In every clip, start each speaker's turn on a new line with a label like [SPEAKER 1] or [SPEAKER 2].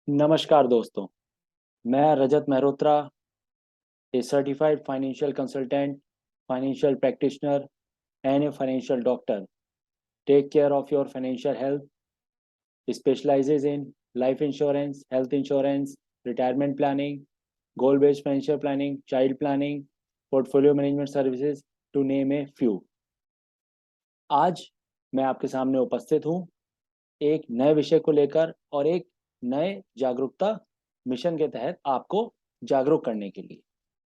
[SPEAKER 1] नमस्कार दोस्तों, मैं Rajat Mehrotra, a certified financial consultant, financial practitioner and a financial doctor. Take care of your financial health. Specializes in life insurance, health insurance, retirement planning, goal-based financial planning, child planning, portfolio management services, to name a few. आज मैं आपके सामने उपस्थित हूँ एक नए विषय को लेकर और एक नए जागरूकता मिशन के तहत आपको जागरूक करने के लिए.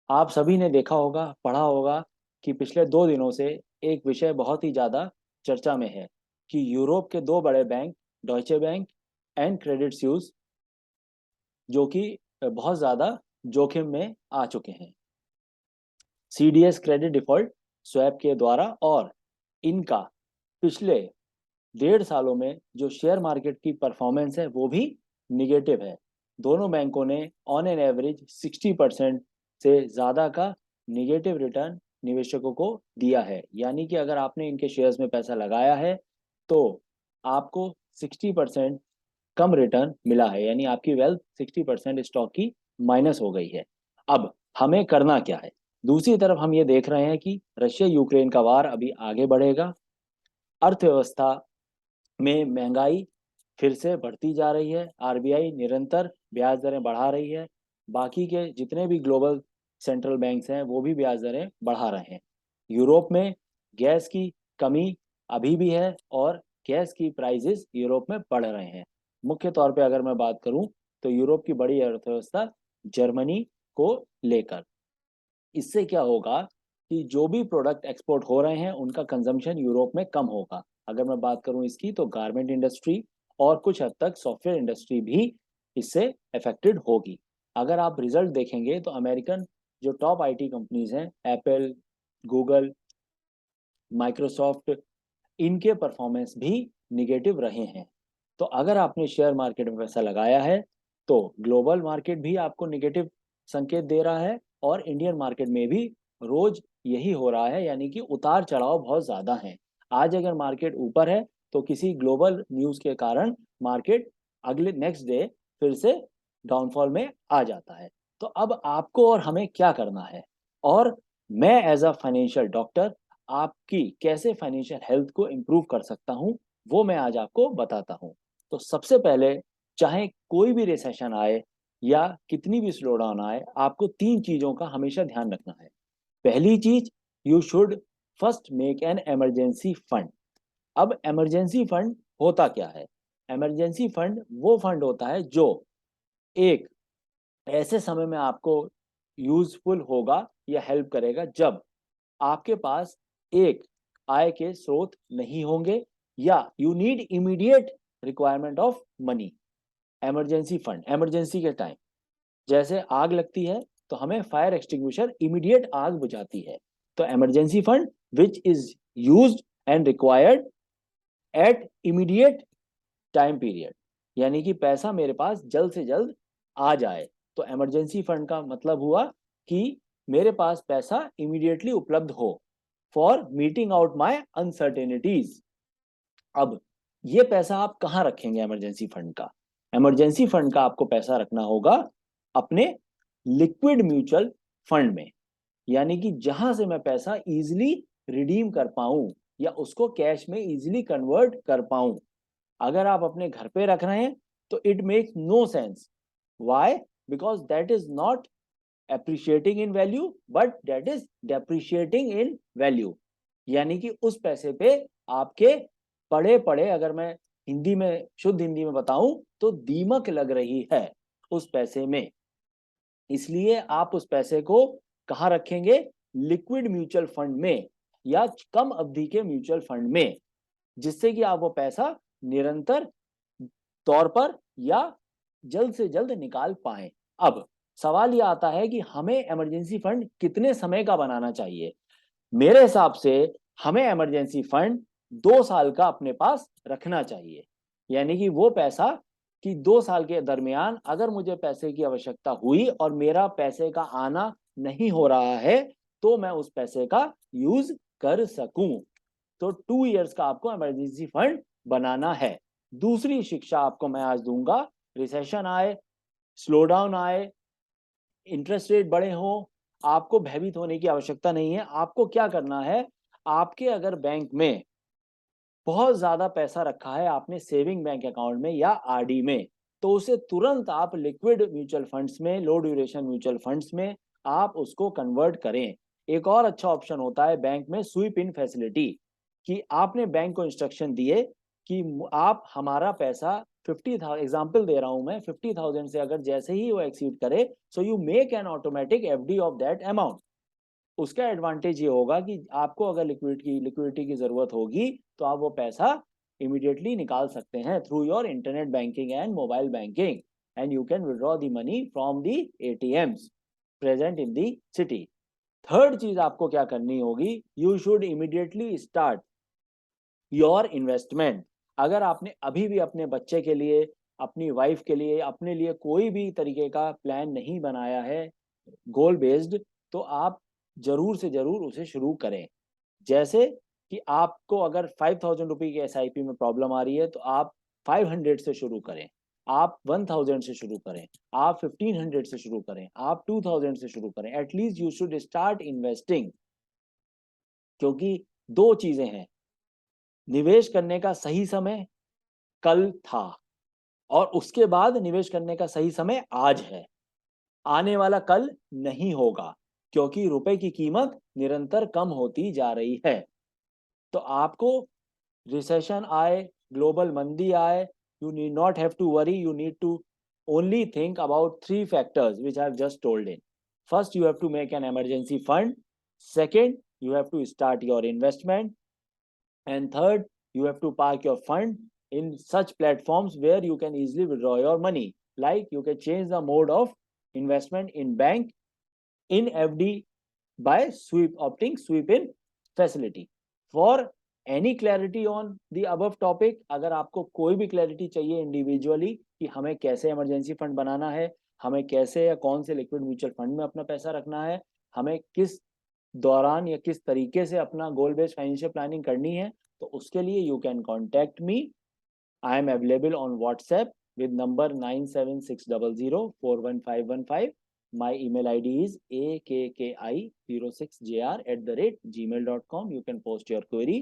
[SPEAKER 1] आप सभी ने देखा होगा, पढ़ा होगा कि पिछले 2 दिनों से एक विषय बहुत ही ज़्यादा चर्चा में है कि यूरोप के 2 बड़े bank, Deutsche bank and Credit Suisse, जो कि बहुत ज़्यादा जोखिम में आ चुके हैं सीडीएस क्रेडिट डिफॉल्ट स्वैप के द्वारा. और इनका पिछले 1.5 सालों में जो शेयर मार्केट की परफॉर्मेंस है वो भी निगेटिव है. दोनों बैंकों ने ऑन एन एवरेज 60% से ज़्यादा का निगेटिव रिटर्न निवेशकों को दिया है. यानी कि अगर आपने इनके शेयर्स में पैसा लगाया है तो आपको 60% कम रिटर्न मिला है, यानी आपकी वेल्थ 60% स्टॉक की माइनस हो गई है. अब हमें करना क्या है? दूसरी तरफ हम ये देख रहे हैं कि रशिया यूक्रेन का वार अभी आगे बढ़ेगा, अर्थव्यवस्था में महंगाई फिर से बढ़ती जा रही है, आरबीआई निरंतर ब्याज दरें बढ़ा रही है, बाकी के जितने भी ग्लोबल सेंट्रल बैंक्स हैं वो भी ब्याज दरें बढ़ा रहे हैं. यूरोप में गैस की कमी अभी भी है और गैस की प्राइसेस यूरोप में बढ़ रहे हैं. मुख्य तौर पे अगर मैं बात करूं तो यूरोप की बड़ी अर्थव्यवस्था जर्मनी को लेकर. इससे क्या होगा कि जो भी प्रोडक्ट एक्सपोर्ट हो रहे हैं उनका कंजम्पशन यूरोप में कम होगा. अगर मैं बात करूं इसकी तो गारमेंट इंडस्ट्री और कुछ हद तक सॉफ्टवेयर इंडस्ट्री भी इससे अफेक्टेड होगी. अगर आप रिजल्ट देखेंगे तो अमेरिकन जो टॉप आईटी कंपनीज हैं, एप्पल, गूगल, माइक्रोसॉफ्ट, इनके परफॉर्मेंस भी निगेटिव रहे हैं. तो अगर आपने शेयर मार्केट में पैसा लगाया है तो ग्लोबल मार्केट भी आपको निगेटिव संकेत दे रहा है और इंडियन मार्केट में भी रोज यही हो रहा है, यानी कि उतार चढ़ाव बहुत ज्यादा है. आज अगर मार्केट ऊपर है तो किसी ग्लोबल न्यूज के कारण मार्केट अगले नेक्स्ट डे फिर से डाउनफॉल में आ जाता है. तो अब आपको और हमें क्या करना है, और मैं एज अ फाइनेंशियल डॉक्टर आपकी कैसे फाइनेंशियल हेल्थ को इम्प्रूव कर सकता हूँ वो मैं आज आपको बताता हूँ. तो सबसे पहले, चाहे कोई भी रिसेशन आए या कितनी भी स्लो डाउन आए, आपको 3 चीजों का हमेशा ध्यान रखना है. पहली चीज, you should first make an emergency fund. अब इमरजेंसी फंड होता क्या है? इमरजेंसी फंड वो फंड होता है जो एक ऐसे समय में आपको यूजफुल होगा या हेल्प करेगा जब आपके पास एक आय के स्रोत नहीं होंगे या you need immediate requirement of money. Emergency fund emergency के टाइम, जैसे आग लगती है तो हमें फायर एक्सटिंग्विशर इमीडिएट आग बुझाती है. तो emergency fund which is used and required at immediate time period, यानी कि पैसा मेरे पास जल्द से जल्द आ जाए. तो इमरजेंसी फंड का मतलब हुआ कि मेरे पास पैसा इमीडिएटली उपलब्ध हो for meeting out my uncertainties. अब ये पैसा आप कहाँ रखेंगे? इमरजेंसी फंड का, इमरजेंसी फंड का आपको पैसा रखना होगा अपने लिक्विड म्यूचुअल फंड में, यानी कि जहां से मैं पैसा इजीली रिडीम कर पाऊं या उसको कैश में इजीली कन्वर्ट कर पाऊं. अगर आप अपने घर पे रख रहे हैं तो it makes no sense. Why? Because that is not appreciating in value but that is depreciating in value. यानी कि उस पैसे पे आपके पड़े पड़े, अगर मैं हिंदी में शुद्ध हिंदी में बताऊं तो दीमक लग रही है उस पैसे में. इसलिए आप उस पैसे को कहाँ रखेंगे? लिक्विड म्यूचुअल फंड में या कम अवधि के म्यूचुअल फंड में, जिससे कि आप वो पैसा निरंतर तौर पर या जल्द से जल्द निकाल पाए. अब सवाल यह आता है कि हमें इमरजेंसी फंड कितने समय का बनाना चाहिए? मेरे हिसाब से हमें इमरजेंसी फंड 2 साल का अपने पास रखना चाहिए. यानी कि वो पैसा कि 2 साल के दरमियान अगर मुझे पैसे की आवश्यकता हुई और मेरा पैसे का आना नहीं हो रहा है तो मैं उस पैसे का यूज कर सकूं. तो 2 इयर्स का आपको इमरजेंसी फंड बनाना है. दूसरी शिक्षा आपको मैं आज दूंगा रिसेशन आए, स्लो डाउन आए, इंटरेस्ट रेट बढ़े हों, आपको भयभीत होने की आवश्यकता नहीं है। आपको क्या करना है, आपके अगर बैंक में बहुत ज्यादा पैसा रखा है आपने सेविंग बैंक अकाउंट में या आरडी में, तो उसे तुरंत आप लिक्विड म्यूचुअल फंड्स में, लो ड्यूरेशन म्यूचुअल फंड्स में आप उसको कन्वर्ट करें। एक और अच्छा ऑप्शन होता है बैंक में स्वीप इन फैसिलिटी, कि आपने बैंक को इंस्ट्रक्शन दिए कि आप हमारा पैसा 50,000, एग्जाम्पल दे रहा हूं मैं, 50,000 से अगर जैसे ही वो एक्सीड करे, so you make an automatic FD of that amount. उसका एडवांटेज ये होगा कि आपको अगर लिक्विडिटी की जरूरत होगी तो आप वो पैसा इमीडिएटली निकाल सकते हैं through your internet banking and mobile banking, and you can withdraw the money from the ATMs present in the city. Third चीज आपको क्या करनी होगी, you should immediately start your investment. अगर आपने अभी भी अपने बच्चे के लिए, अपनी वाइफ के लिए, अपने लिए कोई भी तरीके का प्लान नहीं बनाया है गोल बेस्ड, तो आप जरूर से जरूर उसे शुरू करें। जैसे कि आपको अगर 5,000 रुपये की एसआईपी में प्रॉब्लम आ रही है तो आप 500 से शुरू करें, आप 1,000 से शुरू करें, आप 1,500 से शुरू करें, आप 2,000 से शुरू करें। At least you should start investing, क्योंकि दो चीजें हैं, निवेश करने का सही समय कल था और उसके बाद निवेश करने का सही समय आज है। आने वाला कल नहीं होगा, क्योंकि रुपए की कीमत निरंतर कम होती जा रही है। तो आपको रिसेशन आए, ग्लोबल मंदी आए, you need not have to worry, you need to only think about three factors which I have just told in. First, you have to make an emergency fund. Second, you have to start your investment. And third, you have to park your fund in such platforms where you can easily withdraw your money. Like you can change the mode of investment in bank, in FD by opting sweep in facility. For any clarity on the above topic, अगर आपको कोई भी clarity चाहिए individually कि हमें कैसे emergency fund बनाना है, हमें कैसे या कौन से लिक्विड म्यूचुअल फंड में अपना पैसा रखना है, हमें किस दौरान या किस तरीके से अपना गोल बेस्ड फाइनेंशियल प्लानिंग करनी है, तो उसके लिए you can contact me. I am available on WhatsApp with number 97600411515. My email ID is akki06jr@gmail.com. You can post your query.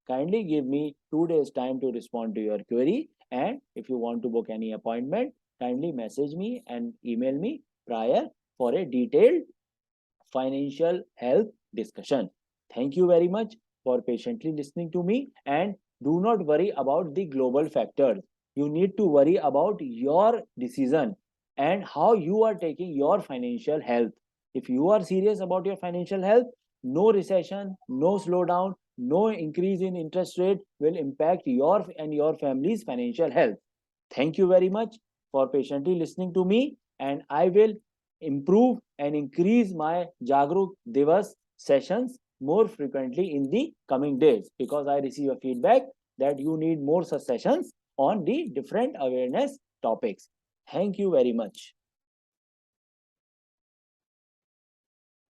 [SPEAKER 1] Kindly give me 2 days time to respond to your query. And if you want to book any appointment, kindly message me and email me prior for a detailed financial health discussion. Thank you very much for patiently listening to me, and do not worry about the global factors. You need to worry about your decision and how you are taking your financial health. If you are serious about your financial health, no recession, no slowdown, no increase in interest rate will impact your and your family's financial health. Thank you very much for patiently listening to me, and I will improve and increase my Jagruk Divas sessions more frequently in the coming days, because I receive a feedback that you need more such sessions on the different awareness topics. Thank you very much.